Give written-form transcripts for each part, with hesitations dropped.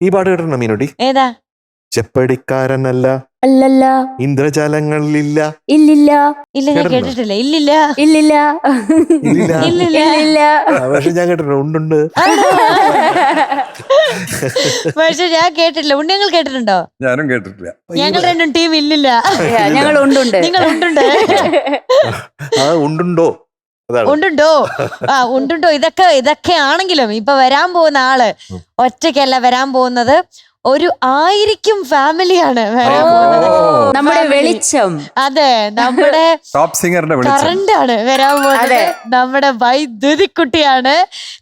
ഈ പാട്ട് കേട്ടിട്ടുണ്ടോ മീനുട്ടി? ഏതാ? ചെപ്പടിക്കാരനല്ല അല്ലല്ല ഇന്ദ്രജാലങ്ങളിലില്ല. ഇല്ലില്ല ഇല്ല, ഞാൻ കേട്ടിട്ടില്ല. ഇല്ലില്ല ഇല്ലില്ല ഇല്ലില്ല. ഇല്ലില്ല. ഇല്ലില്ല. പക്ഷെ ഞാൻ കേട്ടിട്ടുണ്ട്, ഉണ്ടുണ്ട്. പക്ഷെ ഞാൻ കേട്ടിട്ടില്ല. ഉണ്ണിയങ്ങൾ കേട്ടിട്ടുണ്ടോ? ഞാനും കേട്ടിട്ടില്ല. ഞങ്ങൾ രണ്ടും ടീം ഇല്ലില്ല. ഞങ്ങൾ ഉണ്ടുണ്ട്. നിങ്ങൾ ഉണ്ടുണ്ട്. ഉണ്ടുണ്ടോ? ഉണ്ടുണ്ടോ? ഉണ്ടുണ്ടോ. ഇതൊക്കെ ആണെങ്കിലും ഇപ്പൊ വരാൻ പോകുന്ന ആള് ഒറ്റയ്ക്കല്ല വരാൻ പോകുന്നത്. ഒരു 1000 ഫാമിലിയാണ് വരാൻ പോകുന്നത്. നമ്മുടെ വെളിച്ചം. അതെ, നമ്മുടെ ടോപ്പ് സിംഗറിന്റെ കറണ്ട് ആണ് വരാൻ പോകുന്നത്. നമ്മുടെ ബൈ ദ്യുതിക്കുട്ടിയാണ്.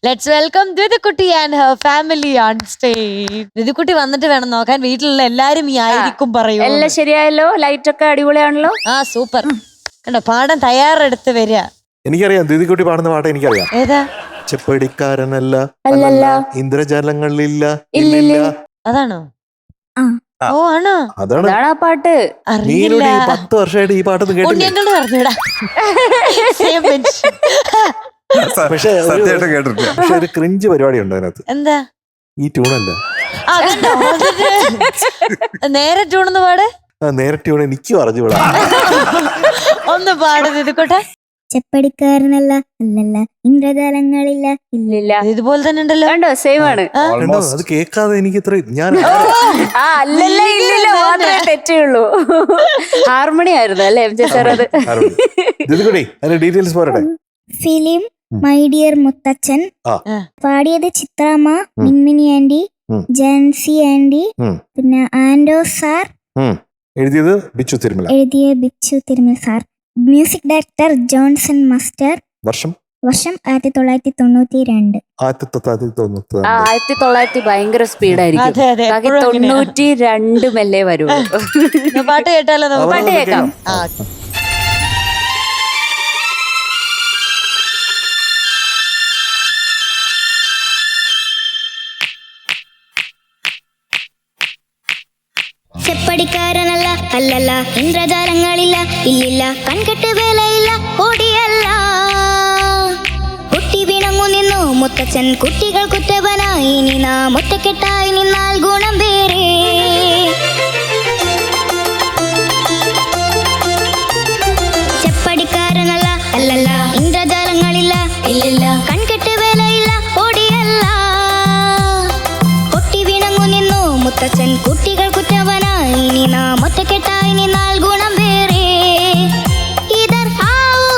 ലെറ്റ്സ് വെൽക്കം ദ്യുതിക്കുട്ടി and her family on stage. ദ്യുതിക്കുട്ടി വന്നിട്ട് വേണം നോക്കാൻ വീട്ടിലുള്ള എല്ലാരും ഈ 1000 പറയും. എല്ലാം ശരിയായല്ലോ? ലൈറ്റ് ഒക്കെ അടിപൊളിയാണല്ലോ. സൂപ്പർ. കണ്ടോ, പാടാൻ തയ്യാറെടുത്ത് വരിക. എനിക്കറിയാം ദ്യുതിക്കുട്ടി പാടുന്ന പാട്ട് എനിക്കറിയാം. ഏതാ? ചെപ്പടിക്കാരനല്ല അല്ലല്ല ഇന്ദ്രജാലങ്ങളിലില്ല. ഇല്ലില്ല. അതാണോ? ആ. ഓ ആണോ? അതാണ് അതാണ് ആ പാട്ട്. അറിയില്ല. 10 വർഷമായിട്ട് ഈ പാട്ടൊന്നും കേട്ടില്ല. ഉണ്ണിയങ്ങള് പറഞ്ഞിടാ. പക്ഷെ സത്യമായിട്ട് കേട്ടിട്ടില്ല. പക്ഷെ ഒരു ക്രിഞ്ച് പരിപാടി ഉണ്ട് അതിനകത്ത്. എന്താ? ഈ ട്യൂണല്ല. നേരെ ട്യൂണെന്ന് പാട്. നേരെ ട്യൂൺ എനിക്കും അറിഞ്ഞുകൂടാ. ഒന്ന് പാടുന്നത് ഇതുകൊട്ടെ. ചെപ്പടിക്കാരനല്ല അല്ലല്ല ഇന്ദ്രജാലങ്ങളില്ല. ഇല്ലില്ല. ഇതുപോലെ തന്നെ ഉണ്ടല്ലോ. കണ്ടോ, സെയിം ആണ്. അത് കേൾക്കാതെ എനിക്ക് ഇത്ര ഞാൻ അല്ലല്ല ഇല്ലില്ല മാത്രമേ തെറ്റുള്ളൂ. ഹാർമണി ആയിരുന്നു അല്ലേ എം ജെ സാർ? അത് ദ്യുതിക്കുട്ടി അതിന്റെ ഡീറ്റെയിൽസ് പോരട്ടെ. ഫിലിം മൈ ഡിയർ മുത്തച്ഛൻ. പാടിയത് ചിത്രാമ്മ, മിൻമിനി ആന്റി, ജാൻസി ആന്റി, പിന്നെ ആൻഡോ സാർ. എഴുതിയത് ബിച്ചു തിരുമല. എഴുതിയ Bichu Thirumala sir. Music director Johnson master. വർഷം 1992. 1900 ഭയങ്കര സ്പീഡായിരിക്കും. അതെ, അതെ. ബാക്കി 92 മെല്ലെ വരുള്ളൂ. പാട്ട് കേട്ടാലോ നമുക്ക്? പാട്ട് കേൾക്കാം. ചെപ്പടിക്കാരനല്ല അല്ലല്ല ഇന്ദ്രജാലങ്ങളില്ല. ഇല്ലില്ല കൺകെട്ട് വേലയില്ല ഓടിയല്ല. കുട്ടി വിണങ്ങു നിന്നു മുത്തച്ഛൻ കുട്ടികൾ കുറ്റവനായി. ഇനി നാം ഒറ്റക്കെട്ടായി നിന്നാൽ ഗുണം വേറെ. ചെപ്പടിക്കാരനല്ല അല്ലല്ല ഇന്ദ്രജാലങ്ങളില്ല. ഇല്ലില്ല കൺകെട്ട് വേലയില്ല ഓടിയല്ല. കുട്ടി വിണങ്ങു നിന്നു മുത്തച്ഛൻ കുട്ടികൾ കുറ്റവനായി. ഇനി നാം ഒറ്റക്കെട്ടായി നിന്നാൽ ഗുണം വേറെ. ഇതർ ആവോ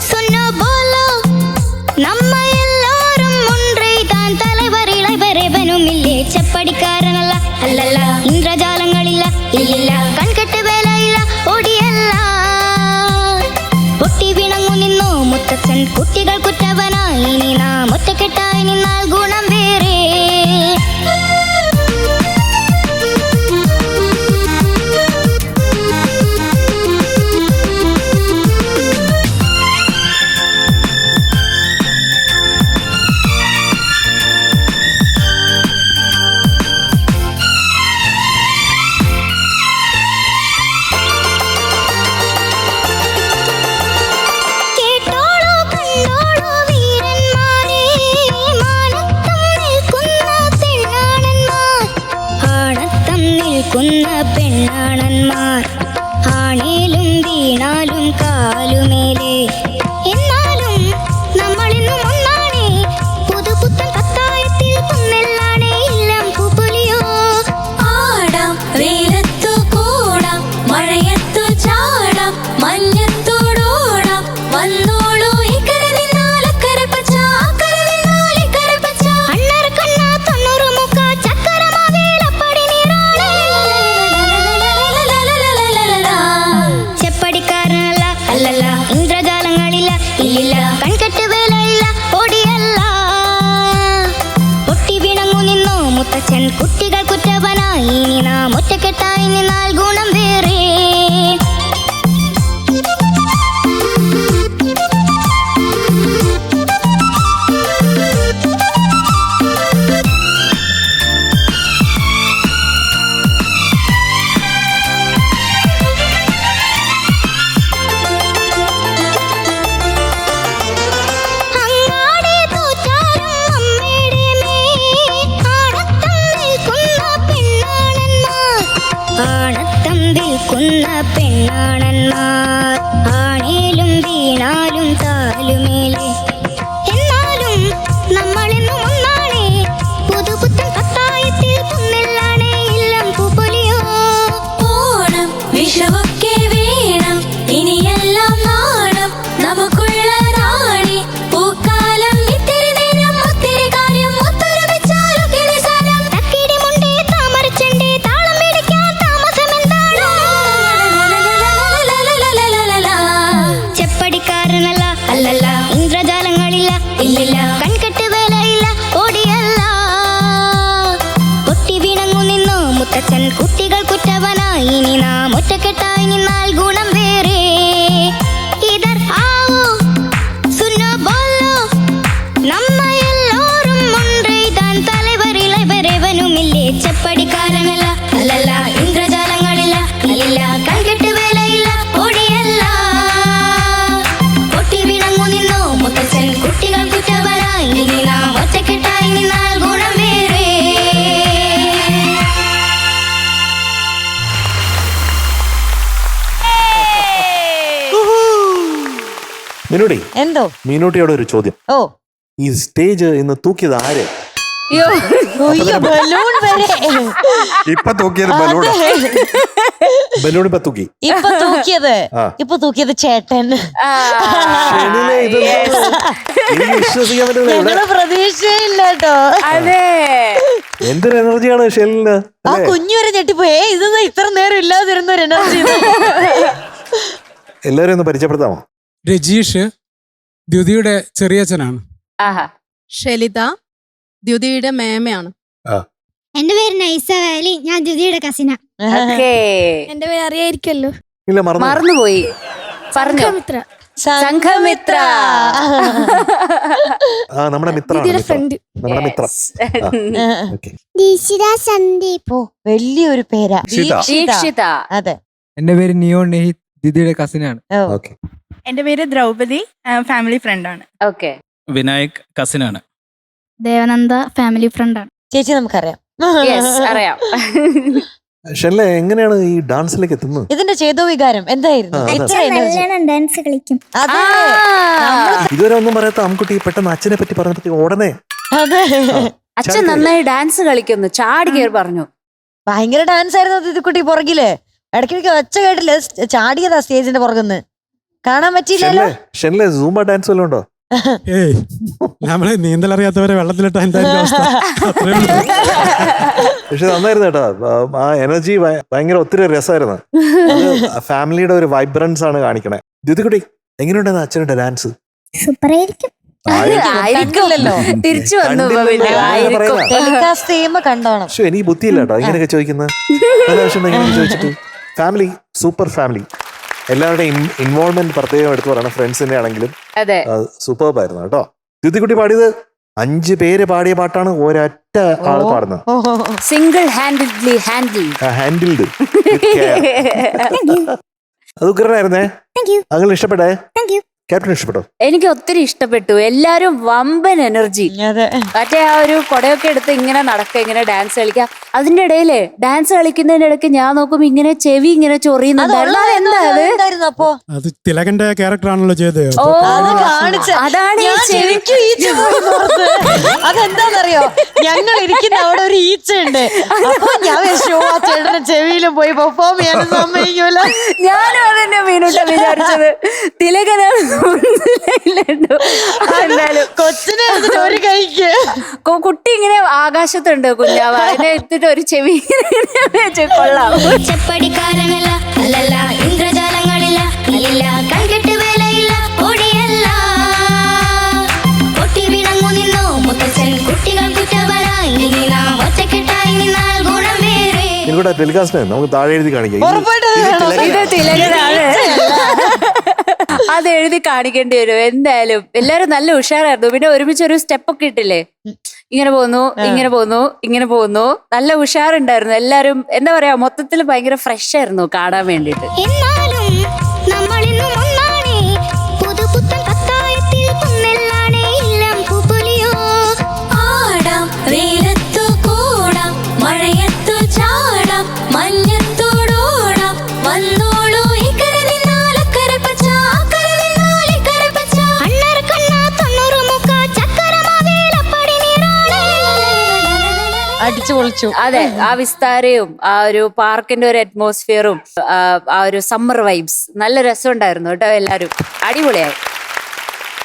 സുന്നോ ബോലോ നമ്മ എല്ലാരും ഒன்றൈതാൻ தலைவர் ഇളവരവനുമില്ലേ. ചെപ്പടിക്കാരനല്ല അല്ലല്ല ഇന്ദ്രജാലങ്ങളില്ല. ഇല്ലില്ല കൺകെട്ട് വേലയില്ല ഓടിയല്ല. പൊട്ടി വിണങ്ങു നിന്നു മുത്തച്ഛൻ കുട്ടികൾ കുറ്റവനായി. ഇനി നാം ഒറ്റക്കെട്ടായി നിന്നാൽ ഗുണം വേറെ. പെണ്ണാണന്മാർ ആണേലും വീണാലും കാലുമേലെ. എന്നാലും നമ്മളിന്നും ഒന്നാണേ. പുതുപുത്തൻ പത്തായത്തിൽ കുന്നെല്ലാണേ. ഇല്ലം പൂപ്പൊലിയോ ആടാം വെയിലത്തു കൂടാം മഴയത്തു ചാടാം മഞ്ഞത്തോടോടാം. വന്നോളൂ ഇക്കര നിന്നാൽ അക്കര പച്ച അക്കര നിന്നാൽ ഇക്കര പച്ച. അണ്ണറ കണ്ണ 90 മുക്ക ചക്കരമാവേലപ്പടി നീരാണേ. ചെപ്പടിക്കാരനല്ല അല്ലല്ല ഇന്ദ്രജാലങ്ങളില്ല. ഇല്ലില്ല കൺകെട്ട് വേലയില്ല ഓടിയല്ല. പൊട്ടി വിണങ്ങു നിന്നു മുത്തച്ഛൻ കുട്ടികൾ കുറ്റവനായി. ഇനി നാം ഒറ്റക്കെട്ടായി നിന്നാൽ ഗുണം വേറെ. അങ്ങാടി തൂച്ചാലും അമ്മയുടെ മേ ആടത്തം നിൽക്കുന്ന നിൽക്കുന്ന പെണ്ണാണന്മാർ. ആണേലും വീണാലും താലുമേലെ എന്നാലും നമ്മളെന്നും ഒന്നാണേ. പുതുപുത്തൻ പത്തായത്തിൽ കുന്നില്ലാണേ ഇല്ലം പൂപ്പൊലിയോ. ഓണം വിഷുവൊക്കെ വേണം ഇനിയെല്ലാം നാണം നമുക്കുള്ള റാണി പൂക്കാലം ഇത്തിരി നേരം ഒത്തിരി കാര്യം ഒത്തൊരുമിച്ചാലോ കിളിസാരം. തക്കിടിമുണ്ടേ താമരച്ചെണ്ടേ താളം പിടിക്കാൻ താമസമെന്താണോ. ചെപ്പടിക്കാരനല്ല അല്ലല്ല ഇന്ദ്രജാലങ്ങളില്ല ഇല്ലില്ല കൺകെട്ട് വേലയില്ല ഓടിയല്ല. പൊട്ടി വീണങ്ങു നിന്നു മുത്തച്ഛൻ കുട്ടികൾ കുറ്റവനായി. ഇനി നാം ഒറ്റക്കെട്ടായി നിന്നാൽ ഗുണം വേറെ. ഇതർ ആവോ സുന്നോ ബോലോ നമ്മ എല്ലോരും ഒன்றെയ്താൻ തലവരിലെ വരവനുമില്ലേ. ചെപ്പടിക്കാരനല്ല അല്ലല്ല ഇന്ദ്രജാലങ്ങളില്ല ഇല്ലില്ല കൺകെട്ട് വേലയില്ല ഓടിയല്ല. പൊട്ടി വീണങ്ങു നിന്നു മുത്തച്ഛൻ കുട്ടികൾ കുറ്റവനായി. ഇനി നാം ഒറ്റക്കെട്ടായി നിന്നാൽ ഗുണം വേറെ. മീനുട്ടി, എന്തോ മീനുട്ടിയോട് ഒരു ചോദ്യം. ഓ ഈ സ്റ്റേജ് ഇന്ന് തൂക്കിയത് ആര്? അയ്യോ അയ്യോ, ബലൂൺ വരെ ഇപ്പൊ തൂക്കിയത് ബലൂണ. ബലൂൺ ഇപ്പൊ തൂക്കി. ഇപ്പൊ തൂക്കിയത് ആ. ഇപ്പൊ തൂക്കിയത് ചേട്ടൻ. ഷെനിലെ ഇതെന്താ? എനിക്ക് വിശ്വസിക്കാൻ പറ്റുന്നില്ല. ഞങ്ങള് പ്രതീക്ഷയില്ല കേട്ടോ. അതെ എന്തൊരു എനർജിയാണ് ഷെലിന്. ആ കുഞ്ഞു വരെ ഞെട്ടിപ്പോയേ. ഇതൊന്നും ഇത്ര നേരം ഇല്ലാതിരുന്ന ഒരു എനർജി. എല്ലാവരും ഒന്ന് പരിചയപ്പെടുത്താമോ? രജീഷ് ദ്യുതിയുടെ ചെറിയച്ഛനാണ്. ആഹാ ഷെലിത ദ്യുതിയുടെ മേമയാണ്. എന്റെ പേര് നൈസ വാലി. ഞാൻ ദ്യുതിയുടെ കസിന. ഓക്കേ എന്റെ പേര് അറിയായിരിക്കല്ലോ. ഇല്ല, മറന്നു. മറന്നുപോയി പറഞ്ഞു. സംഘമിത്ര. സംഘമിത്ര. ആ, നമ്മുടെ മിത്രമാണ്. ദ്യുതിയുടെ മിത്രം. ഫ്രണ്ട്. നമ്മുടെ മിത്രം. ഓക്കെ. ദീക്ഷിത സന്ദീപ്. ഓ വലിയൊരു പേരാ. ദീക്ഷിത. ദീക്ഷിത. അതെ. എന്റെ പേര് നിയോൺ നെഹിത്, ദിദിയുടെ കസിനാണ്. ഓ ഓക്കെ. എന്റെ പേര് ദ്രൗപദി, ഫാമിലി ഫ്രണ്ടാണ്. ഓക്കെ വിനായക് കസിനാണ്. ദേവനന്ദ ഫാമിലി ഫ്രണ്ടാണ്. ചേച്ചി നമുക്കറിയാം. യെസ് അറിയാം. ഷെല്ലെ, എങ്ങനെയാണ് ഈ ഡാൻസിലേക്ക് എത്തുന്നത്? ഇതിന്റെ ചേതോ വികാരം എന്തായിരുന്നു? ആ, അതെ. ഇത്ര energy. നല്ലോണം ഡാൻസ് കളിക്കും. അതെ ഇതുവരെ ഒന്നും പറയാത്ത ആൺകുട്ടി പെട്ടെന്ന് അച്ഛനെ പറ്റി പറഞ്ഞപ്പോ ഉടനെ അതെ. അച്ഛൻ നന്നായി ഡാൻസ് കളിക്കുന്നു. ചാടി കയറി പറഞ്ഞു. ഭയങ്കര ഡാൻസ് ആയിരുന്നു ദിദിക്കുട്ടി പുറകില്. ഇടയ്ക്കിടയ്ക്ക് ഒച്ച കേട്ടില്ല. ചാടിയതാ സ്റ്റേജിന്റെ പുറകുന്ന്. കാണാൻ പറ്റിയില്ലല്ലോ. ഷെല്ലെ സൂംബ ഡാൻസ് വല്ലതും ഉണ്ടോ? ഏയ് നമ്മള് നീന്തലറിയാത്തവരെ വെള്ളത്തിലിട്ട എന്തായാലും അവസ്ഥ അത്രേ ഉള്ളൂ. പക്ഷെ നന്നായിരുന്നു കേട്ടോ. ആ എനർജി ഭയങ്കര ഒത്തിരി രസമായിരുന്നു. ഫാമിലിയുടെ ഒരു വൈബ്രൻസ് ആണ് കാണിക്കണേ. ദ്യുതിക്കുട്ടി, എങ്ങനെയുണ്ടെന്ന് അച്ഛനുടെ ഡാൻസ്? സൂപ്പറായിരിക്കും. കണ്ടില്ലല്ലോ. തിരിച്ചു വന്നു. കണ്ടില്ലല്ലോ. ആയിരിക്കും. ടെലികാസ്റ്റ് ചെയ്യുമ്പോ കണ്ടോണം. പക്ഷെ എനിക്ക് ബുദ്ധിയില്ല കേട്ടോ ഇങ്ങനെയൊക്കെ ചോദിക്കുന്നത്. നല്ല ആവശ്യം ഇങ്ങനെ ചോദിച്ചിട്ട്. Family super family. എല്ലാവരുടെയും ഇൻവോൾവ്മെന്റ് പ്രത്യേകം എടുത്തു പറയണം. ഫ്രണ്ട്സിന്റെ ആണെങ്കിലും അതെ സൂപ്പർബായിരുന്നു കേട്ടോ. ദ്യുതിക്കുട്ടി പാടിയത് 5 പേര് പാടിയ പാട്ടാണ് ഒരൊറ്റ ആള് പാടുന്നത്. Single handledly handle. ഹാൻഡിൽഡ്. അത് ഉഗ്രനായിരുന്നേ. അങ്ങനെ ഇഷ്ടപ്പെട്ടേ? ക്യാപ്റ്റൻ ഇഷ്ടപ്പെട്ടോ? എനിക്ക് ഒത്തിരി ഇഷ്ടപ്പെട്ടു. എല്ലാരും വമ്പൻ എനർജി. അതെ. മറ്റേ ആ ഒരു കൊടയൊക്കെ എടുത്ത് ഇങ്ങനെ നടക്കുക, ഇങ്ങനെ ഡാൻസ് കളിക്കുക. അതിന്റെ ഇടയില് ഡാൻസ് കളിക്കുന്നതിന്റെ ഇടയ്ക്ക് ഞാൻ നോക്കുമ്പോ ഇങ്ങനെ ചെവി ഇങ്ങനെ ചൊറിയുന്നുണ്ടായിരുന്നു. എന്താ അത്? എന്തായിരുന്നു അപ്പോ? അത് തിലകന്റെ ക്യാരക്ടർ ആണല്ലോ ചെയ്തത്. ഓ അത് കാണിച്ച അതാണ് ഈ ഞാൻ ചെവി. ശരിക്കും ഈച്ച പോയി നോർത്ത്. അതെന്താന്നറിയോ, ഞങ്ങൾ ഇരിക്കുന്ന അവിടെ ഒരു ഈച്ച ഉണ്ട്. അപ്പൊ ഞാൻ ഷോ ആ ചേട്ടന്റെ ചെവിയിലും പോയി പെർഫോം ചെയ്യാൻ സമ്മതിക്കൂല. ഞാനും അതെന്നെ മീനൂട്ട വിചാരിച്ചത്. തിലകനാണ് എന്തായാലും കൊച്ചിനെ എടുത്തിട്ട് ഒരു കൈക്ക് കുട്ടി ഇങ്ങനെ ആകാശത്തുണ്ട്. കുഞ്ഞാവ അതിനെ എടുത്തിട്ട് ഒരു ചെവി വെച്ച് കൊള്ളാം. ചെപ്പടിക്കാരനല്ല അല്ലല്ല ഇന്ദ്രജാലങ്ങളില്ല ഇല്ല കൺകെട്ട് വേലയില്ല ഓടിയല്ല. പൊട്ടി വീണങ്ങു നിന്നു മുത്തച്ഛൻ കുട്ടികൾ കുറ്റവനായി. ഇനി നാം ഒറ്റക്കെട്ടായി നിന്നാൽ ഗുണം വേറെ. നിങ്ങളുടെ ടെലികാസ്റ്റ് നമുക്ക് താഴെ എഴുതി കാണിക്കാം. ഇത് തിലകനാണ്. അത് എഴുതി കാണിക്കേണ്ടി വരും എന്തായാലും. എല്ലാരും നല്ല ഉഷാറായിരുന്നു. പിന്നെ ഒരുമിച്ച് ഒരു സ്റ്റെപ്പ് ഒക്കെ ഇട്ടില്ലേ, ഇങ്ങനെ പോന്നു ഇങ്ങനെ പോന്നു ഇങ്ങനെ പോന്നു. നല്ല ഉഷാറുണ്ടായിരുന്നു എല്ലാരും. എന്താ പറയാ, മൊത്തത്തിൽ ഭയങ്കര ഫ്രഷ് ആയിരുന്നു കാണാൻ വേണ്ടിട്ട്. എന്നാലും നമ്മളിന്നും ഒന്നാണേ. പുതുപുത്തൻ പത്തായത്തിൽ കുന്നില്ലാണേ ഇല്ലം പൂപ്പൊലിയോ. ആടാം വെയിലത്തു കൂടാം മഴയത്തു ചാടാം മഞ്ഞത്തോടോടാം പൊളിച്ചു. അതെ, ആ വിസ്താരയും ആ ഒരു പാർക്കിന്റെ ഒരു അറ്റ്മോസ്ഫിയറും ആ ഒരു സമ്മർ വൈബ്സ് നല്ല രസമുണ്ടായിരുന്നു കേട്ടോ. എല്ലാരും അടിപൊളിയായി.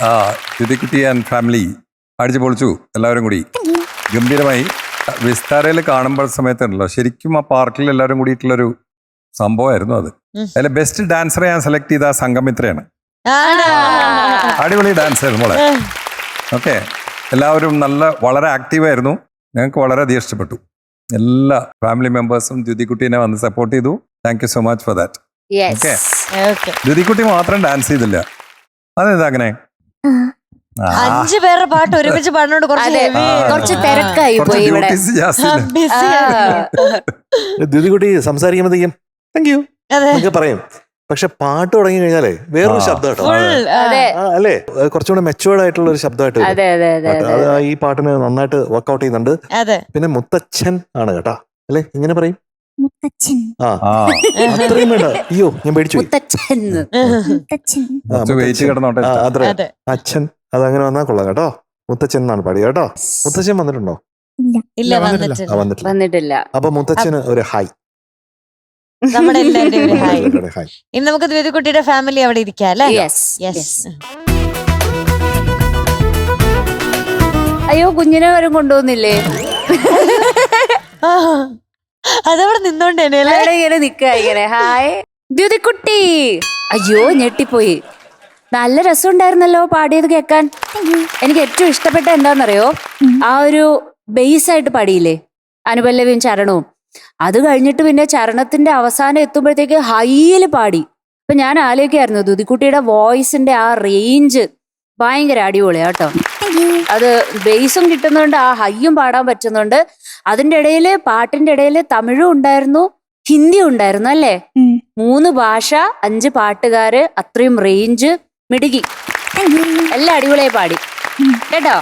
ആ ദ്യുതിക്കുട്ടി ആൻഡ് ഫാമിലി അടിച്ചു പൊളിച്ചു എല്ലാവരും കൂടി ഗംഭീരമായി. വിസ്താരയിൽ കാണുമ്പോൾ സമയത്തുണ്ടല്ലോ ശരിക്കും ആ പാർക്കിൽ എല്ലാവരും കൂടിയിട്ടുള്ളൊരു സംഭവമായിരുന്നു അത്. അതിലെ ബെസ്റ്റ് ഡാൻസറെ ഞാൻ സെലക്ട് ചെയ്ത സംഗമിത്രയാണ്. അടിപൊളി ഡാൻസ് ആയിരുന്നു മോളെ. ഓക്കെ, എല്ലാവരും വളരെ ആക്റ്റീവായിരുന്നു. ഞങ്ങൾക്ക് വളരെയധികം ഇഷ്ടപ്പെട്ടു. എല്ലാ ഫാമിലി മെമ്പേഴ്സും ദ്യുതിക്കുട്ടീനെ വന്ന് സപ്പോർട്ട് ചെയ്തു. Thank you so much for that. Okay, ദ്യുതിക്കുട്ടി മാത്രം ഡാൻസ് ചെയ്തില്ല. അതെന്താ അങ്ങനെ? 5 പേരുടെ പാട്ട് ഒരുമിച്ച് പാടിനോട് കുറച്ച് തിരക്കായി പോയി ഇവിടെ. ദ്യുതിക്കുട്ടി സംസാരിക്കുമ്പോഴത്തേക്കും താങ്ക് യു എന്നൊക്കെ പറയും. പക്ഷെ പാട്ട് തുടങ്ങി കഴിഞ്ഞാലേ വേറൊരു ശബ്ദം കേട്ടോ. അല്ലേ, കുറച്ചുകൂടെ മെച്ചുവേർഡ് ആയിട്ടുള്ള ഒരു ശബ്ദമായിട്ട് അത് ഈ പാട്ടിന് നന്നായിട്ട് വർക്ക്ഔട്ട് ചെയ്യുന്നുണ്ട്. പിന്നെ മുത്തച്ഛൻ ആണ് കേട്ടാ, അല്ലെ ഇങ്ങനെ പറയും മുത്തച്ഛൻ. അത്രയും വേണ്ട. അയ്യോ ഞാൻ പേടിച്ചു. അച്ഛൻ അതങ്ങനെ വന്നാൽ കൊള്ളാം കേട്ടോ. മുത്തച്ഛൻ എന്നാണ് പാടി കേട്ടോ. മുത്തച്ഛൻ വന്നിട്ടുണ്ടോ? വന്നിട്ടില്ല. അപ്പൊ മുത്തച്ഛന് ഒരു ഹായ്. നമ്മുടെ എല്ലാവരുടെയും ഒരു ഹായ്. ഇനി നമുക്ക് ദ്യുതിക്കുട്ടിയുടെ ഫാമിലി അവിടെ ഇരിക്കാം അല്ലേ? അയ്യോ, കുഞ്ഞിനെ വരും കൊണ്ടുപോകുന്നില്ലേ? അതവിടെ നിന്നോണ്ടേനെ ഇങ്ങനെ നിക്ക ഇങ്ങനെ. ഹായ് ദ്യുതിക്കുട്ടി. അയ്യോ ഞെട്ടിപ്പോയി. നല്ല രസമുണ്ടായിരുന്നല്ലോ പാടിയത് കേൾക്കാൻ. എനിക്ക് ഏറ്റവും ഇഷ്ടപ്പെട്ട എന്താണെന്നറിയോ, ആ ഒരു ബേസ് ആയിട്ട് പാടിയില്ലേ അനുപല്ലവിയും ചരണവും. അത് കഴിഞ്ഞിട്ട് പിന്നെ ചരണത്തിന്റെ അവസാനം എത്തുമ്പോഴത്തേക്ക് ഹൈയിൽ പാടി. അപ്പൊ ഞാൻ ആലോചിക്കായിരുന്നു ദ്യുതിക്കുട്ടിയുടെ വോയിസിന്റെ ആ റേഞ്ച് ഭയങ്കര അടിപൊളിയാട്ടോ. അത് ബേസും കിട്ടുന്നുണ്ട്, ആ ഹൈയും പാടാൻ പറ്റുന്നുണ്ട്. അതിന്റെ ഇടയിൽ പാട്ടിന്റെ ഇടയിൽ തമിഴും ഉണ്ടായിരുന്നു, ഹിന്ദിയും ഉണ്ടായിരുന്നു അല്ലേ? 3 ഭാഷ, 5 പാട്ടുകാര്, അത്രയും റേഞ്ച്, മിടുക്കി. എല്ലാം അടിപൊളിയായി പാടി കേട്ടോ.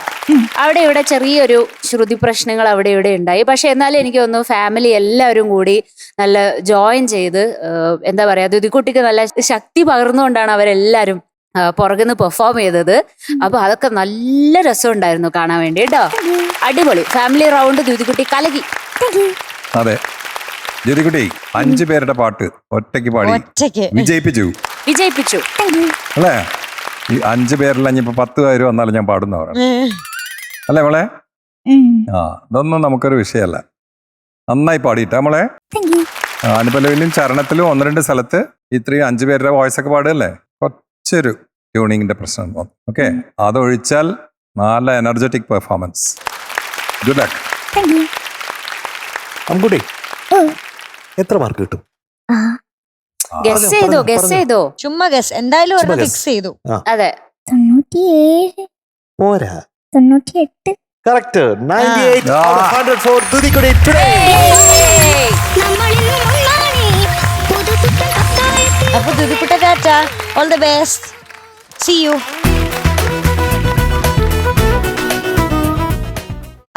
അവിടെ ഇവിടെ ചെറിയൊരു ശ്രുതി പ്രശ്നങ്ങൾ അവിടെ ഇവിടെ ഉണ്ടായി. പക്ഷെ എന്നാലും എനിക്ക് തോന്നുന്നു ഫാമിലി എല്ലാവരും കൂടി നല്ല ജോയിൻ ചെയ്ത് എന്താ പറയാ, ദ്യുതിക്കുട്ടിക്ക് നല്ല ശക്തി പകർന്നുകൊണ്ടാണ് അവരെല്ലാരും പുറകുന്ന് പെർഫോം ചെയ്തത്. അപ്പൊ അതൊക്കെ നല്ല രസമുണ്ടായിരുന്നു കാണാൻ വേണ്ടി കേട്ടോ. അടിപൊളി ഫാമിലി റൗണ്ട് ദ്യുതിക്കുട്ടി കലകി. അതെ, ദ്യുതിക്കുട്ടി 5 പേരുടെ പാട്ട് ഒറ്റയ്ക്ക് പാടി വിജയിപ്പിച്ചു അല്ലേ? ഈ 5 പേരിൽ ഇനിയിപ്പോ 10 പേര് വന്നാലും ഞാൻ പാടുന്നവരാണ് അല്ലേ മോളെ? ഇതൊന്നും നമുക്കൊരു വിഷയമല്ല. നന്നായി പാടിയിട്ടാ മോളെ. അനുപല്ലവിലും ചരണത്തിലും 1-2 സ്ഥലത്ത് ഇത്രയും 5 പേരുടെ വോയിസ് ഒക്കെ പാടുകയല്ലേ, കുറച്ചൊരു ട്യൂണിങ്ങിന്റെ പ്രശ്നം. ഓക്കെ, അതൊഴിച്ചാൽ നല്ല എനർജറ്റിക് പെർഫോമൻസ്. Good luck. അമ്മുകുട്ടി എത്ര മാർക്ക് കിട്ടും? ഗസ് ചെയ്തോ ചുമ്മാ ഗസ്. എന്തായാലും ഫിക്സ് ചെയ്തു. അതെ, 97 പോരാ, 98. കറക്റ്റ്. 98 out of 100 for ദ്യുതിക്കുട്ടി today. അപ്പൊ ദ്യുതിക്കുട്ട tata, all the best, see you.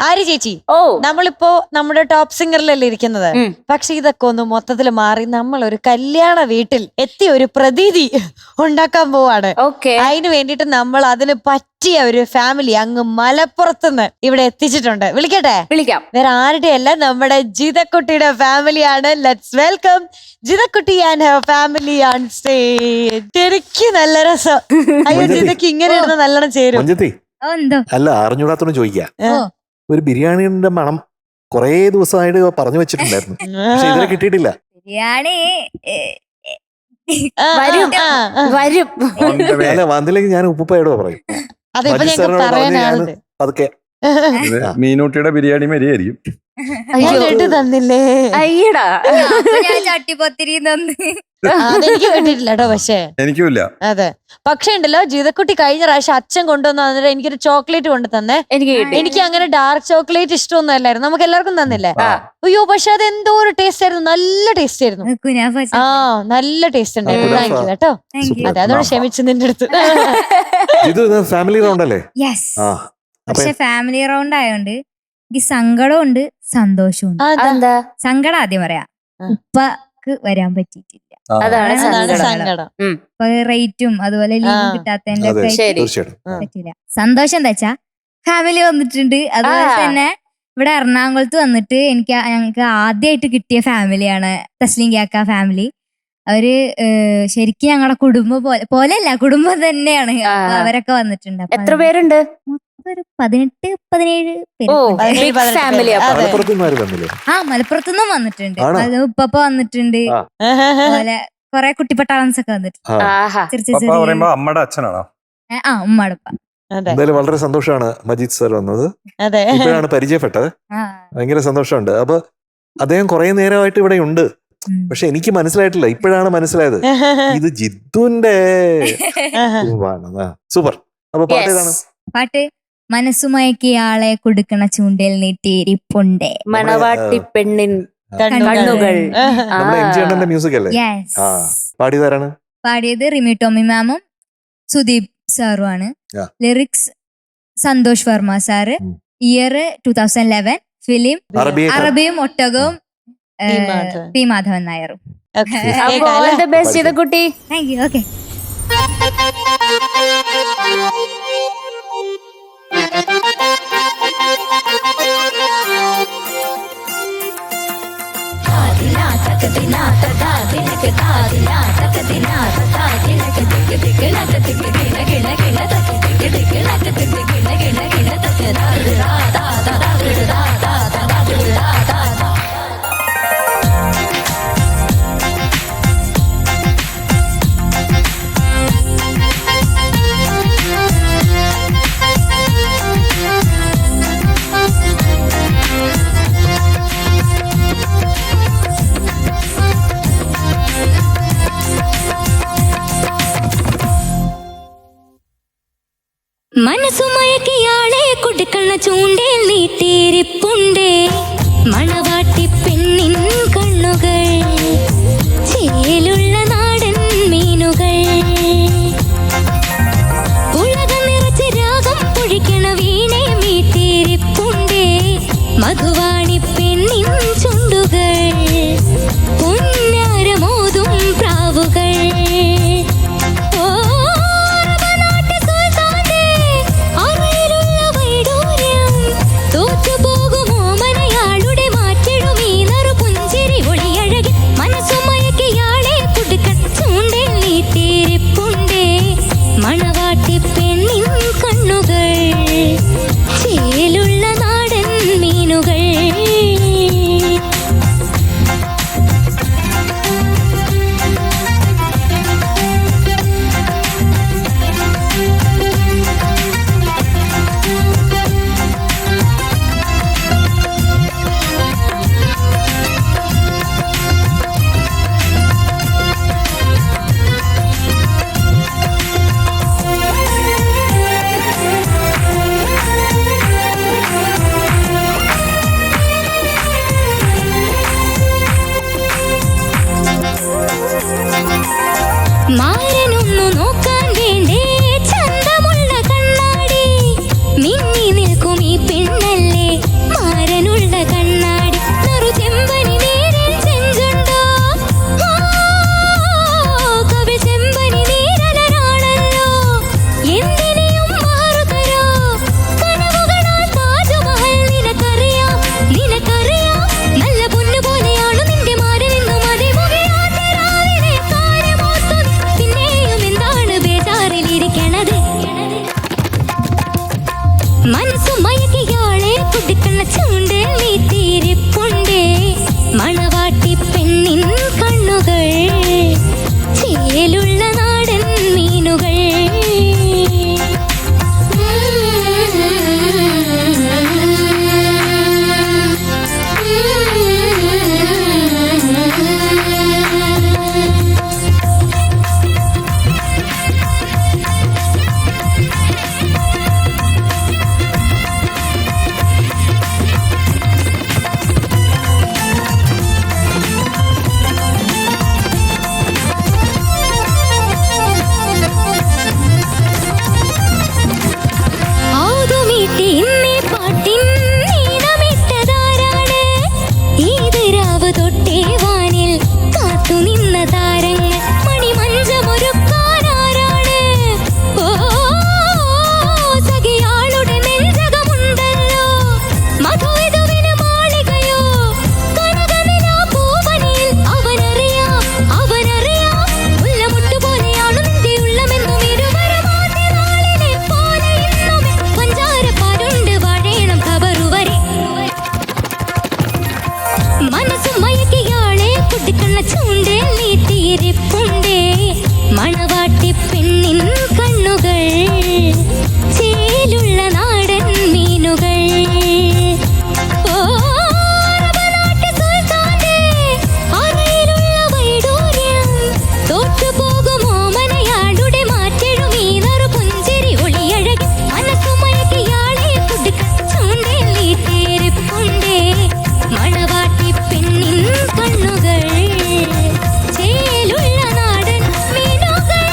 Arya ചേച്ചി, നമ്മളിപ്പോ നമ്മുടെ ടോപ്പ് സിംഗറിലല്ലേ ഇരിക്കുന്നത്. പക്ഷെ ഇതൊക്കെ ഒന്ന് മൊത്തത്തിൽ മാറി നമ്മൾ ഒരു കല്യാണ വീട്ടിൽ എത്തിയ ഒരു പ്രതീതി ഉണ്ടാക്കാൻ പോവാണ്. അതിന് വേണ്ടിട്ട് നമ്മൾ അതിന് പറ്റിയ ഒരു ഫാമിലി അങ്ങ് മലപ്പുറത്തുനിന്ന് ഇവിടെ എത്തിച്ചിട്ടുണ്ട്. വിളിക്കട്ടെ? വിളിക്കാം. വേറെ ആരുടെ അല്ല, നമ്മുടെ ജിതക്കുട്ടിയുടെ ഫാമിലിയാണ്. ലെറ്റ്സ് വെൽക്കം ജിതക്കുട്ടി and her family on stage. ശരിക്കും നല്ല രസം. അയ്യോ, ജിതക്ക് ഇങ്ങനെ ഇരുന്ന് നല്ലോണം ചേരും. അല്ല, അറിഞ്ഞൂടാത്തോണ്ട് ചോദിക്കാം. ഒരു ബിരിയാണിയുടെ മണം കൊറേ ദിവസമായിട്ട് പറഞ്ഞു വെച്ചിട്ടുണ്ടായിരുന്നു, പക്ഷെ ഇതുവരെ കിട്ടിയിട്ടില്ല. ബിരിയാണി അല്ല, വന്നില്ലെങ്കിൽ ഞാൻ ഉപ്പുപ്പായോട് പറയും. അതൊക്കെ മീനൂട്ടിയുടെ ബിരിയാണി മരിയായിരിക്കും. തന്നില്ലേ? അയ്യടാ, ഞാൻ ചട്ടിപ്പൊത്തിരി അതെനിക്ക് കിട്ടിയിട്ടില്ല കേട്ടോ. പക്ഷേ എനിക്കുമില്ല. അതെ, പക്ഷെ ഉണ്ടല്ലോ ജിതക്കുട്ടി കഴിഞ്ഞ പ്രാവശ്യം അച്ഛൻ കൊണ്ടുവന്നിട്ട് എനിക്കൊരു ചോക്ലേറ്റ് കൊണ്ട് തന്നെ. എനിക്ക് അങ്ങനെ ഡാർക്ക് ചോക്ലേറ്റ് ഇഷ്ടമൊന്നും അല്ലായിരുന്നു. നമുക്ക് എല്ലാവർക്കും തന്നില്ലേ? അയ്യോ, പക്ഷെ അത് എന്തോ ഒരു ടേസ്റ്റ് ആയിരുന്നു, നല്ല ടേസ്റ്റ് ആയിരുന്നു. നല്ല ടേസ്റ്റ് ഉണ്ടായിരുന്നു. താങ്ക് യു കേട്ടോ. അതെ, അതോടെ ക്ഷമിച്ചു നിന്റെ അടുത്ത്. ഫാമിലി റൗണ്ട് അല്ലേ? പക്ഷെ ഫാമിലി റൗണ്ട് ആയോണ്ട് എനിക്ക് സങ്കടമുണ്ട്, സന്തോഷമുണ്ട്. സങ്കടം ആദ്യം പറയാം. ഉപ്പക്ക് വരാൻ പറ്റിയിട്ടില്ല, അതാണ് സങ്കടം. റേറ്റും അതുപോലെ ലീവ് കിട്ടാത്തതിന്റെ പറ്റില്ല. സന്തോഷം എന്താ വെച്ചാ ഫാമിലി വന്നിട്ടുണ്ട്. അതുപോലെ തന്നെ ഇവിടെ എറണാകുളത്ത് വന്നിട്ട് ഞങ്ങൾക്ക് ആദ്യമായിട്ട് കിട്ടിയ ഫാമിലിയാണ് തസ്ലിം കാക്ക ഫാമിലി. അവര് ശരിക്കും ഞങ്ങളുടെ കുടുംബം പോലെയല്ല, കുടുംബം തന്നെയാണ്. അവരൊക്കെ വന്നിട്ടുണ്ട്. എത്ര പേരുണ്ട്? ഒരു 18-17 പേര്. മലപ്പുറത്തുനിന്നും വന്നിട്ടുണ്ട്. അത് ഉപ്പ വന്നിട്ടുണ്ട്. അതുപോലെ കൊറേ കുട്ടിപ്പട്ടാളൻസ് ഒക്കെ വന്നിട്ടുണ്ട്. അമ്മയുടെ അച്ഛനാണോ? ഉമ്മടപ്പ. എന്തായാലും വളരെ സന്തോഷമാണ് മജീദ് സാർ വന്നത്. ഇപ്പോഴാണ് പരിചയപ്പെട്ടത്. ഭയങ്കര സന്തോഷമുണ്ട്. അപ്പൊ അദ്ദേഹം കുറെ നേരമായിട്ട് ഇവിടെ ഉണ്ട്. പക്ഷെ എനിക്ക് മനസ്സിലായിട്ടില്ല, ഇപ്പോഴാണ് മനസ്സിലായത് ഇത് ജിത്തുന്റെ. സൂപ്പർ. അപ്പൊ പാട്ട് ഏതാണ്? പാട്ട് മനസ്സുമയക്കിയാളെ കൊടുക്കണ ചൂണ്ടയിൽ നീട്ടിയിരിപ്പുണ്ടേ മണവാട്ടി പെണ്ണിൻ കണ്ണുകൾ. നമ്മുടെ മ്യൂസിക് അല്ലേ? പാടിയതാരാണ്? പാടിയത് റിമി ടോമി മാമും സുദീപ് സാറുമാണ്. ലിറിക്സ് സന്തോഷ് വർമ്മ സാറ്. ഇയർ 2011. ഫിലിം അറബിയും ഒട്ടകവും പി മാധവൻ നായരും. കുട്ടി. Thank you. ഓക്കെ. മനസ്സുമയക്കിയാളെ കൊടുക്കണ ചൂണ്ടയിൽ നീട്ടിയിരിപ്പുണ്ടേ മണവാട്ടി പെണ്ണിൻ കണ്ണുകൾ ചേലുള്ള നാടൻ മീനുകൾ ഉലക നിറച്ച് രാഗം പൊഴിക്കണ വീണെ മീട്ടിയിരിപ്പുണ്ടേ മധുവാണി പെണ്ണിൻ ചുണ്ടുകൾ പൊന്നാരമോതും പ്രാവുകൾ മനസ്സു മനസ്സും മയക്കിയാളെ കുട്ടിക്കണ്ണ ചൂണ്ടേ നീട്ടിയിരിപ്പുണ്ടേ മണവാട്ടി പെണ്ണിൻ കണ്ണുകൾ ചേലുള്ള നാടൻ മീനുകൾ ഓ അറബനാട്ട് സുൽത്താന്റെ അറയിലുള്ള വൈഡൂര്യം തോറ്റുപോകുമോ മനയാളുടെ മാറ്റിടും ഈ നറു പുഞ്ചിരി ഒളിയഴകി മനസ്സു മയക്കിയാളെ കുട്ടിക്കണ്ണ ചൂണ്ടേ നീട്ടിയിരിപ്പുണ്ടേ മണവാട്ടി പെണ്ണിൻ കണ്ണുകൾ ചേലുള്ള നാടൻ മീനുകൾ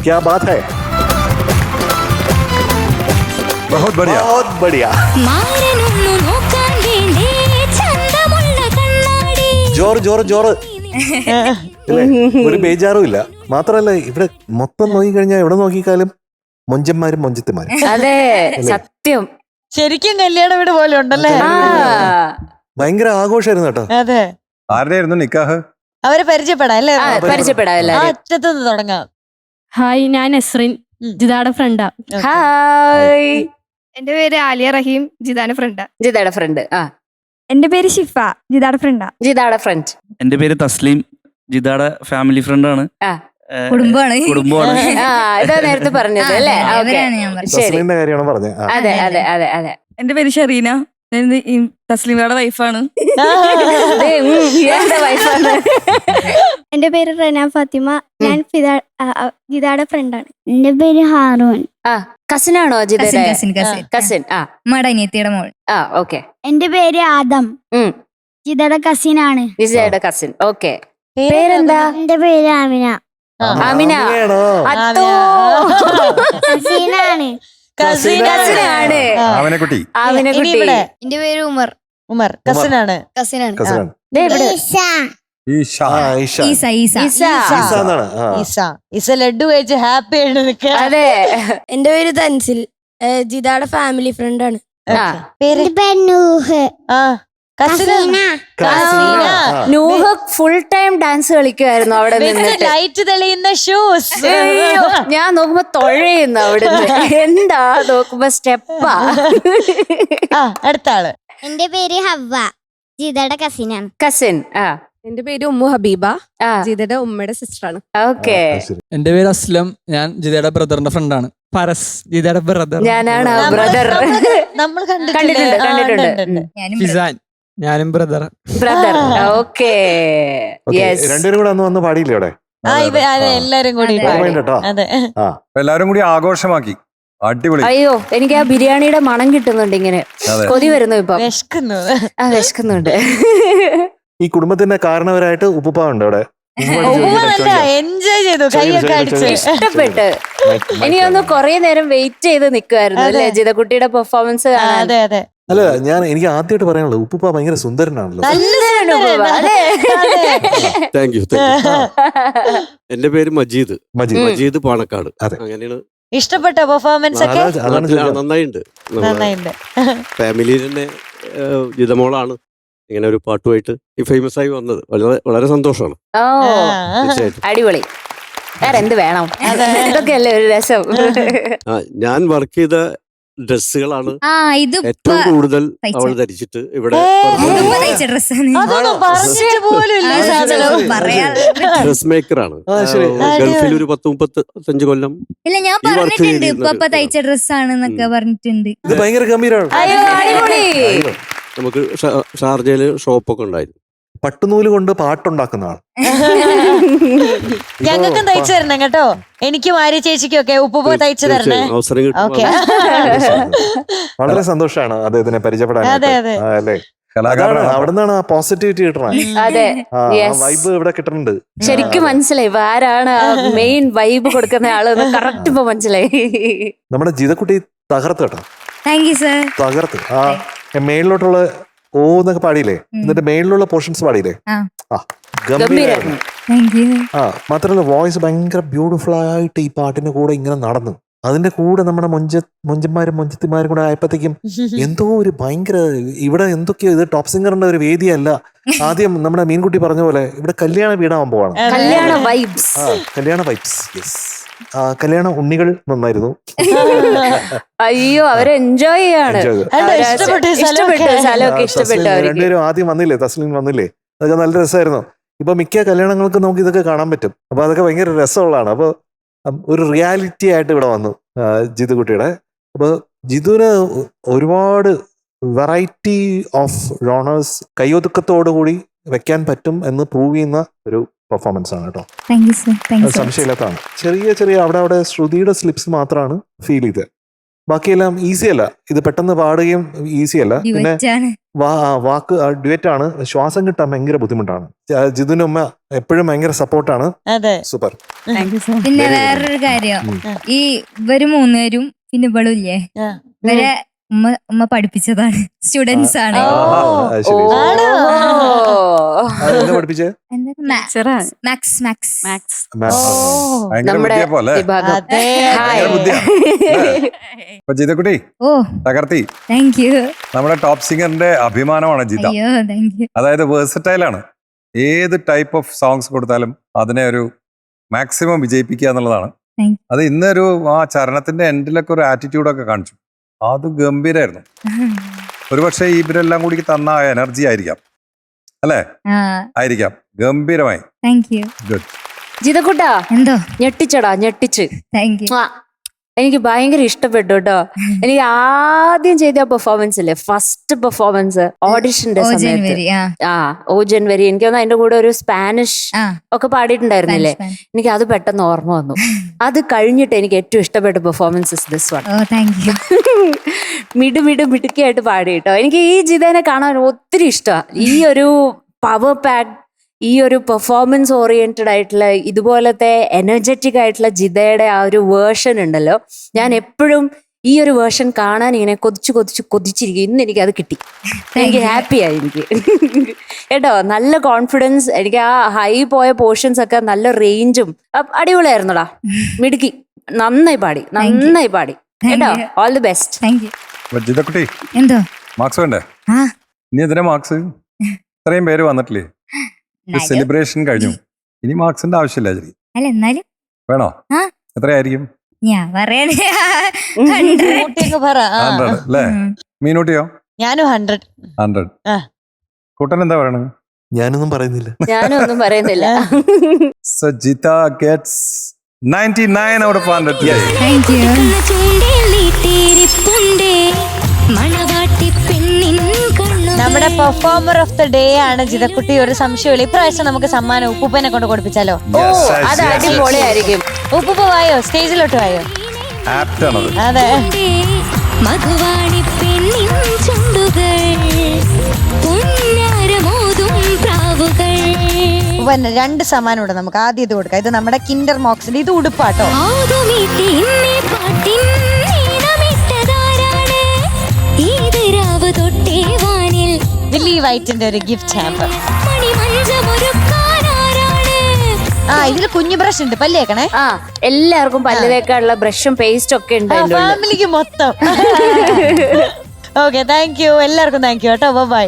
क्या बात है, बहुत बढ़िया. बहुत बढ़िया. മാരനൊന്നു നോക്കാൻ വേണ്ടേ ചന്തമുള്ള കണ്ണാടി ജോറ് ജോറ് ജോറ് അല്ലേ? ഒരു ബേജാറും ഇല്ല. മാത്രല്ല ഇവിടെ മൊത്തം നോക്കിക്കഴിഞ്ഞാൽ എവിടെ നോക്കിക്കാലും മൊഞ്ചന്മാരും മൊഞ്ചത്തിമാരും. അതെ സത്യം. ശരിക്കും കല്യാണ വീട് പോലെ ഉണ്ടല്ലേ? ആ ഭയങ്കര ആഘോഷമായിരുന്നു കേട്ടോ. അതെ, ആരുടെയായിരുന്നു നിക്കാഹ്? അവരെ പരിചയപ്പെടാം അല്ലേ? പരിചയപ്പെടാം ആ എല്ലാരും. അറ്റത്തുനിന്ന് തുടങ്ങാം. ഹായ്, ഞാൻ നസ്രിൻ, ജിതാടെ ഫ്രണ്ടാ. ഹായ്. എന്റെ പേര് ആലിയ റഹീം, ജിതാന്റെ ഫ്രണ്ടാ. ജിതയുടെ ഫ്രണ്ട്. ആ എന്റെ പേര് ഷിഫ, ജിതാടെ ഫ്രണ്ടാ. ജിതയുടെ ഫ്രണ്ട്. എന്റെ പേര് തസ്ലീം, ജിദാടെ ഫാമിലി ഫ്രണ്ടാണ്. ആ. കുടുംബമാണ്. കുടുംബമാണ്. ആ ഇതാ നേരത്തെ പറഞ്ഞത് അല്ലേ? ഓക്കെ അവരാണ് ഞാൻ പറഞ്ഞത്. ശരി. തസ്ലീമിന്റെ കാര്യമാണ് പറഞ്ഞത്. അതെ അതെ അതെ അതെ. എന്റെ പേര് ഷെറീന, തസ്ലിമയുടെ വൈഫാണ്. വൈഫാണ്. എന്റെ പേര് റന ഫാത്തിമ, ഞാൻ ജിതാടെ ഫ്രണ്ടാണ്. എന്റെ പേര് ഹാറൂൻ. ആ കസിനാണോ ജിതയുടെ? Cousin cousin. ആ ഉമ്മയുടെ അനിയത്തിയുടെ മോൾ. ആ ഓക്കെ. എന്റെ പേര് ആദം, ജിതയുടെ കസിനാണ്. ജിതയുടെ കസിൻ. ഓക്കെ. പേരെന്താ? എന്റെ പേര് ആമിന. ആമിന. അങ്ങനെയാണോ? അത്തോ. കസിനാണ്. കസിനാണ്. ആവനക്കുട്ടി. ആമിനക്കുട്ടി. എന്റെ പേര് ഉമർ. ഉമർ കസിനാണ്. കസിനാണ്. കസിനാണ്. ദേ ഇവിടെ. ഈശ. ആ, ഈശ. ഈസ ഈസ ഇസ. ഈസ എന്നാണ്. ആ. ഇസ ലഡു കഴിച്ച് ഹാപ്പി ആയിട്ട് നിൽക്കുക. അതെ. എന്റെ പേര് തൻസിൽ, ജിതാടെ ഫാമിലി ഫ്രണ്ടാണ്. ആ. പേര് ആ കസിന. കസീന. ആ. നൂഹ് ഫുൾ ടൈം ഡാൻസ് കളിക്കുമായിരുന്നു അവിടെ നിന്നിട്ട്. ലൈറ്റ് തെളിയുന്ന ഷൂസ്. അയ്യോ, ഞാൻ നോക്കുമ്പോ തൊഴയുന്നു അവിടുന്ന്. എന്താ നോക്കുമ്പോ സ്റ്റെപ്പാ. അടുത്ത ആള്. എന്റെ പേര് ഹവ്വ, ജിതയുടെ കസിനാണ്. കസിൻ. ആ എന്റെ പേര് ഉമ്മു ഹബീബ, ആ ജിതയുടെ ഉമ്മയുടെ സിസ്റ്ററാണ്. ഓക്കെ. ശരി. എന്റെ പേര് അസ്ലം, ഞാൻ ജിതയുടെ ബ്രദറിന്റെ ഫ്രണ്ടാണ്. പരസ്, ജിതയുടെ ബ്രദർ. ഞാനാണ് ബ്രദർ. നമ്മൾ കണ്ടിട്ടുണ്ട്, കണ്ടിട്ടുണ്ട്. ഞാനും ഫിസാൻ, ഞാനും brother. Brother. Okay. Okay, yes. രണ്ടുപേരും കൂടെ അന്ന് വന്ന് പാടിയില്ലേ അവിടെ? എല്ലാരും കൂടി അതെ. പാടി. കേട്ടോ. അതെ. ആ. അപ്പൊ എല്ലാരും കൂടി ആഘോഷമാക്കി. അടിപൊളി. അയ്യോ എനിക്ക് ആ ബിരിയാണിയുടെ മണം കിട്ടുന്നുണ്ട്. ഇങ്ങനെ അതെ. കൊതി വരുന്നു ഇപ്പൊ. വിശക്കുന്നു. ആ വിശക്കുന്നുണ്ട്. ഈ കുടുംബത്തിന്റെ കാരണവരായിട്ട് ഉപ്പുപ്പ ഉണ്ട് അവിടെ. എൻജോയ് ചെയ്തു, കൈയൊക്കെ അടിച്ച്. ഇഷ്ടപ്പെട്ട്. എനിക്കൊന്ന് കൊറേ നേരം വെയിറ്റ് ചെയ്ത് നിക്കുവായിരുന്നു അല്ലേ ജിതക്കുട്ടിയുടെ പെർഫോമൻസ് കാണാൻ. അതെ അതെ. അല്ല, എനിക്ക് ആദ്യമായിട്ട് പറയാനുള്ളത് ഉപ്പുപ്പ ഭയങ്കര സുന്ദരനാണല്ലോ. നല്ല അതെ. Thank you. എന്റെ പേര് മജീദ്, മജീദ് പാണക്കാട്. അതെ. അങ്ങനെയാണ്. ഇഷ്ടപ്പെട്ട പെർഫോമൻസ് ഒക്കെ? അതാണ് ചോദിച്ചത്. നന്നായിട്ടുണ്ട്. നന്നായിട്ടുണ്ട്. ഫാമിലിയിൽ തന്നെ ജിതമോളാണ് ഇങ്ങനെ ഒരു പാട്ടുമായിട്ട് ഈ ഫേമസ് ആയി വന്നത്. വളരെ വളരെ സന്തോഷമാണ്. ഓ തീർച്ചയായിട്ടും. അടിപൊളി. വേറെ എന്ത് വേണം? ഇതൊക്കെയല്ലേ ഒരു രസം. ഞാൻ വർക്ക് ചെയ്ത ഡ്രസ്സുകളാണ് ആ ഇത് ഏറ്റവും കൂടുതൽ അവൾ ധരിച്ചിട്ട് ഇവിടെ ഡ്രസ്സാണ്. അതൊന്നും പറഞ്ഞിട്ട് പോലും ഇല്ല ഈ സാധനം. ഡ്രസ് മേക്കറാണ്. ശരി. ഗൾഫിൽ ഒരു 10-35 കൊല്ലം. ഇല്ല, ഞാൻ ഈ work പറഞ്ഞിട്ടുണ്ട് ചെയ്യുന്നത് ഇപ്പൊ തയ്ച്ച ഡ്രസ്സാണെന്നൊക്കെ പറഞ്ഞിട്ടുണ്ട്. ഇത് ഭയങ്കര ഗംഭീരമാണ്. അയ്യോ അടിപൊളി. നമുക്ക് ഷാർജയില് ഷോപ്പൊക്കെ ഉണ്ടായിരുന്നു. പട്ടുനൂല് കൊണ്ട് പാട്ടുണ്ടാക്കുന്ന ആൾ. ഞങ്ങൾക്കും തയ്ച്ചു തരണം കേട്ടോ. എനിക്കും ആര്യ ചേച്ചിക്കും ഒക്കെ ഉപ്പുപോ തയ്ച്ചു തരണേ. തീർച്ചയായും അവസരം ഓക്കെ. കിട്ടും. വളരെ സന്തോഷമാണ് അദ്ദേഹത്തിനെ പരിചയപ്പെടാൻ. അതെ അതെ. അല്ലേ? കലാകാരനാണ്. അവിടെ നിന്നാണ് ആ പോസിറ്റിവിറ്റി കിട്ടണേ. അതെ. വൈബ് ഇവിടെ കിട്ടുന്നുണ്ട്. ശരിക്കും മനസ്സിലായി ഇപ്പൊ ആരാണ് മെയിൻ വൈബ് കൊടുക്കുന്ന ആള്. കറക്റ്റ് ഇപ്പൊ മനസ്സിലായി. നമ്മുടെ ജിതക്കുട്ടി തകർത്ത് കേട്ടോ. Thank you sir. തകർത്ത്. ആ മേളിലോട്ടുള്ള ഓ എന്നൊക്കെ പാടിയില്ലേ, എന്നിട്ട് മേളിലുള്ള പോർഷൻസ് പാടിയില്ലേ, ആ ഗംഭീരായിരുന്നു. Thank you. ആ മാത്രമല്ല വോയിസ് ഭയങ്കര ബ്യൂട്ടിഫുൾ ആയിട്ട് ഈ പാട്ടിന്റെ കൂടെ ഇങ്ങനെ നടന്നു. അതിന്റെ കൂടെ നമ്മുടെ മൊഞ്ചന്മാരും മൊഞ്ചത്തിമാരും കൂടെ ആയപ്പോഴത്തേക്കും എന്തോ ഒരു ഭയങ്കര ഇവിടെ എന്തൊക്കെയോ ഇത് ടോപ്പ് സിംഗറിന്റെ ഒരു വേദിയല്ല, ആദ്യം നമ്മുടെ മീൻകുട്ടി പറഞ്ഞ പോലെ ഇവിടെ കല്യാണ വീടാവാൻ പോവാണ്. കല്യാണ വൈബ്സ്. കല്യാണ വൈബ്സ്. യെസ്. കല്യാണ ഉണ്ണികൾ നന്നായിരുന്നു. അയ്യോ, അവര് എൻജോയ് ചെയ്യാണ്. രണ്ടുപേരും ആദ്യം വന്നില്ലേ, തസ്ലീം വന്നില്ലേ, അതൊക്കെ നല്ല രസമായിരുന്നു. ഇപ്പൊ മിക്ക കല്യാണങ്ങൾക്ക് നമുക്ക് ഇതൊക്കെ കാണാൻ പറ്റും. അപ്പൊ അതൊക്കെ ഭയങ്കര രസമുള്ളതാണ്. അപ്പൊ ഒരു റിയാലിറ്റി ആയിട്ട് ഇവിടെ വന്നു ജിതു കുട്ടിയുടെ. അപ്പൊ ജിതുവിന് ഒരുപാട് വെറൈറ്റി ഓഫ് ജോണേഴ്സ് കയ്യൊതുക്കത്തോടുകൂടി വെക്കാൻ പറ്റും എന്ന് പ്രൂവ് ചെയ്യുന്ന ഒരു പെർഫോമൻസ് ആണ് കേട്ടോ. സംശയമില്ലാത്തതാണ്. ചെറിയ അവിടെ ശ്രുതിയുടെ സ്ലിപ്സ് മാത്രമാണ് ഫീൽ ചെയ്തത്. ബാക്കിയെല്ലാം ഈസി അല്ല. ഇത് പെട്ടെന്ന് പാടുകയും ഈസി അല്ല. പിന്നെ വാക്ക് ഡ്യുവറ്റ് ആണ്. ശ്വാസം കിട്ടാൻ ഭയങ്കര ബുദ്ധിമുട്ടാണ്. ജിതുവിന്റെ ഉമ്മ എപ്പോഴും ഭയങ്കര സപ്പോർട്ടാണ്. സൂപ്പർ. പിന്നെ വേറൊരു കാര്യം, ഈ ഇവര് മൂന്നുപേരും പിന്നെ ഇവളും ഇല്ലേ, ഇവരെ ഉമ്മ പഠിപ്പിച്ചതാണ്. സ്റ്റുഡൻസ് ആണ്. പഠിപ്പിച്ചേ ജിതക്കുട്ടി തകർത്തി. നമ്മുടെ ടോപ്പ് സിംഗറിന്റെ അഭിമാനമാണ് ജിത. അതായത് വേഴ്സറ്റൈൽ ആണ്. ഏത് ടൈപ്പ് ഓഫ് സോങ്സ് കൊടുത്താലും അതിനെ ഒരു മാക്സിമം വിജയിപ്പിക്കുക എന്നുള്ളതാണ്. അത് ഇന്നൊരു ആ ചരണത്തിന്റെ എൻഡിലൊക്കെ ഒരു ആറ്റിറ്റ്യൂഡൊക്കെ കാണിച്ചു. അത് ഗംഭീരായിരുന്നു. ഒരുപക്ഷെ ഇവരെല്ലാം കൂടി തന്ന എനർജി ആയിരിക്കാം, അല്ലേ? ആയിരിക്കാം. ഗംഭീരമായി. ഗുഡ്. ജിതക്കുട്ടാ, എന്തോ ഞെട്ടിച്ചടാ, ഞെട്ടിച്ച്. എനിക്ക് ഭയങ്കര ഇഷ്ടപ്പെട്ടു കേട്ടോ. എനിക്ക് ആദ്യം ചെയ്ത പെർഫോമൻസ് ഇല്ലേ, ഫസ്റ്റ് പെർഫോമൻസ് ഓഡിഷന്റെ സമയത്ത്, ഓ ജനുവരി, എനിക്ക് തോന്നുന്നു അതിന്റെ കൂടെ ഒരു സ്പാനിഷ് ഒക്കെ പാടിയിട്ടുണ്ടായിരുന്നില്ലേ, എനിക്ക് അത് പെട്ടെന്ന് ഓർമ്മ വന്നു. അത് കഴിഞ്ഞിട്ട് എനിക്ക് ഏറ്റവും ഇഷ്ടപ്പെട്ട പെർഫോമൻസ് ഇസ് ദിസ് വൺ. മിടുക്കിയായിട്ട് പാടി കേട്ടോ. എനിക്ക് ഈ ജിതേനെ കാണാൻ ഒത്തിരി ഇഷ്ടമാണ്. ഈ ഒരു പവർ പാക്ക്, ഈ ഒരു പെർഫോമൻസ് ഓറിയന്റഡ് ആയിട്ടുള്ള ഇതുപോലത്തെ എനർജറ്റിക് ആയിട്ടുള്ള ജിതയുടെ ആ ഒരു വേർഷൻ ഉണ്ടല്ലോ, ഞാൻ എപ്പോഴും ഈ ഒരു വേർഷൻ കാണാൻ ഇങ്ങനെ കൊതിച്ചിരിക്കും. ഇന്ന് എനിക്ക് അത് കിട്ടി. എനിക്ക് ഹാപ്പിയായി എനിക്ക് കേട്ടോ. നല്ല കോൺഫിഡൻസ്. എനിക്ക് ആ ഹൈ പോയ പോർഷൻസ് ഒക്കെ നല്ല റേഞ്ചും അടിപൊളിയായിരുന്നടാ. മിടുക്കി, നന്നായി പാടി കേട്ടോ. All the best. ജിതക്കുട്ടി, മാർക്സ് വേണ്ടേ? ഇനി എന്തിനാ മാർക്സ്? ഇത്രയും പേര് വന്നിട്ടില്ലേ, സെലിബ്രേഷൻ കഴിഞ്ഞു. ഇനി മാർക്സിന്റെ ആവശ്യമില്ല. ശരി, എന്നാലും വേണോ? എത്രയായിരിക്കും? ഞാൻ അല്ലേ? മീനൂട്ടിയോ? ഞാനും 100. കൂട്ടൻ എന്താ പറയണത്? ഞാനൊന്നും പറയുന്നില്ല. ഞാനൊന്നും പറയുന്നില്ല. So Jita gets 99 out of 100. Thank you. നമ്മുടെ പെർഫോമർ ഓഫ് ദ ഡേ ആണ് ജിതക്കുട്ടി. ഒരു സംശയമില്ല. ഇപ്രാവശ്യം നമുക്ക് സമ്മാനം ഉപ്പൂപ്പനെ കൊണ്ട് കൊടുപ്പിച്ചാലോ? അത് അടിപൊളിയായിരിക്കും. ഉപ്പൂപ്പ വായോ, സ്റ്റേജിലോട്ട് വായോ. അതെ, പിന്നെ 2 സമ്മാനം ഉണ്ട് നമുക്ക്. ആദ്യം ഇത് കൊടുക്കാം. ഇത് നമ്മുടെ കിൻഡർ മോക്സിന്റെ ഇത് ഉടുപ്പാട്ടോ. വില്ലി വൈറ്റിന്റെ ഒരു ഗിഫ്റ്റ് ഹാമ്പർ. ഇതില് കുഞ്ഞു ബ്രഷ് ഉണ്ട്, പല്ലേക്കണേ. എല്ലാവർക്കും പല്ല് തേക്കാനുള്ള ബ്രഷും പേസ്റ്റും ഒക്കെ ഉണ്ട് ഫാമിലിക്ക് മൊത്തം. ഓക്കെ, താങ്ക് യു എല്ലാവർക്കും. താങ്ക് യു കേട്ടോ. ബൈ.